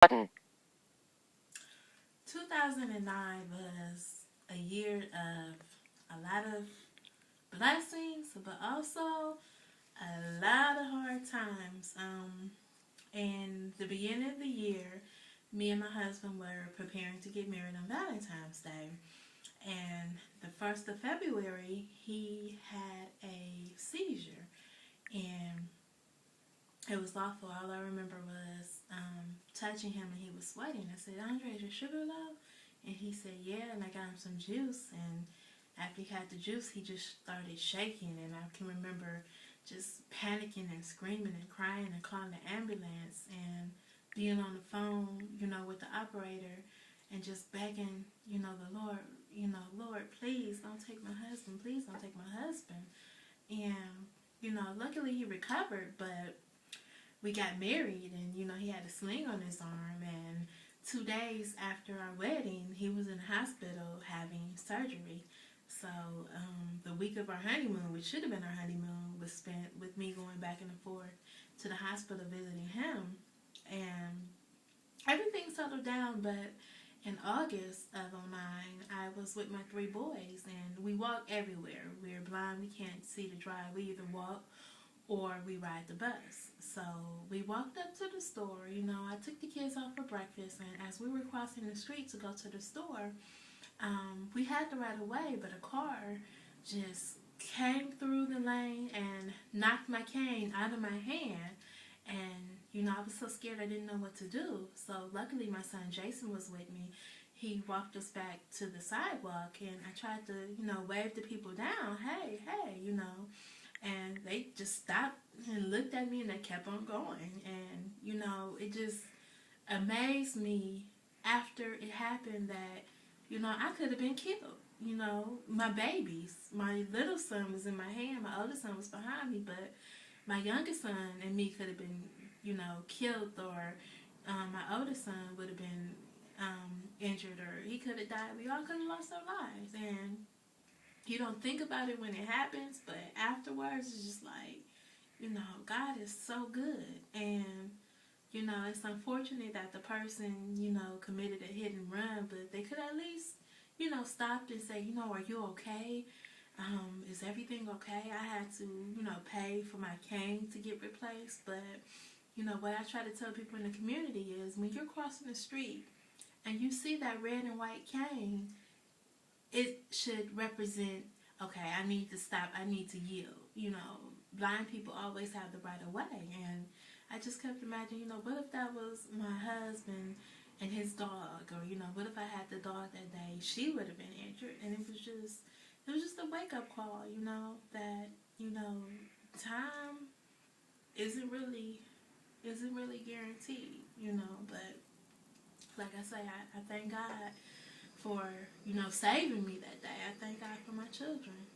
Button. 2009 was a year of a lot of blessings, but also a lot of hard times. In the beginning of the year, me and my husband were preparing to get married on Valentine's Day. And the 1st of February, he had a seizure. And it was awful. All I remember was touching him and he was sweating. I said, "Andre, is your sugar low?" And he said, "Yeah." And I got him some juice. And after he had the juice, he just started shaking. And I can remember just panicking and screaming and crying and calling the ambulance and being on the phone, with the operator and just begging, the Lord, "Lord, please don't take my husband. Please don't take my husband." And, luckily he recovered, but we got married and he had a sling on his arm, and 2 days after our wedding he was in the hospital having surgery. So the week of our honeymoon, which should have been our honeymoon, was spent with me going back and forth to the hospital visiting him. And everything settled down, but in August of '09, I was with my three boys and we walk everywhere. We're blind, we can't see to drive. We either walk or we ride the bus. So we walked up to the store. I took the kids out for breakfast, and as we were crossing the street to go to the store, we had the right of way, but a car just came through the lane and knocked my cane out of my hand. And, I was so scared I didn't know what to do. So luckily my son Jason was with me. He walked us back to the sidewalk, and I tried to, wave the people down. Hey, hey, and they just stopped and looked at me and they kept on going. And, it just amazed me after it happened that, I could have been killed. My babies, my little son was in my hand, my older son was behind me, but my youngest son and me could have been, killed, or my older son would have been injured, or he could have died. We all could have lost our lives. And you don't think about it when it happens, but afterwards it's just like, God is so good. And, it's unfortunate that the person, committed a hit and run, but they could at least, stop and say, "Are you okay? Is everything okay?" I had to, pay for my cane to get replaced. But, what I try to tell people in the community is when you're crossing the street and you see that red and white cane, it should represent, okay, I need to stop, I need to yield. Blind people always have the right of way. And I just kept imagining, what if that was my husband and his dog, or what if I had the dog that day? She would have been injured. And it was just a wake up call, that time isn't really guaranteed. But like I say, I thank God for saving me that day. I thank God for my children.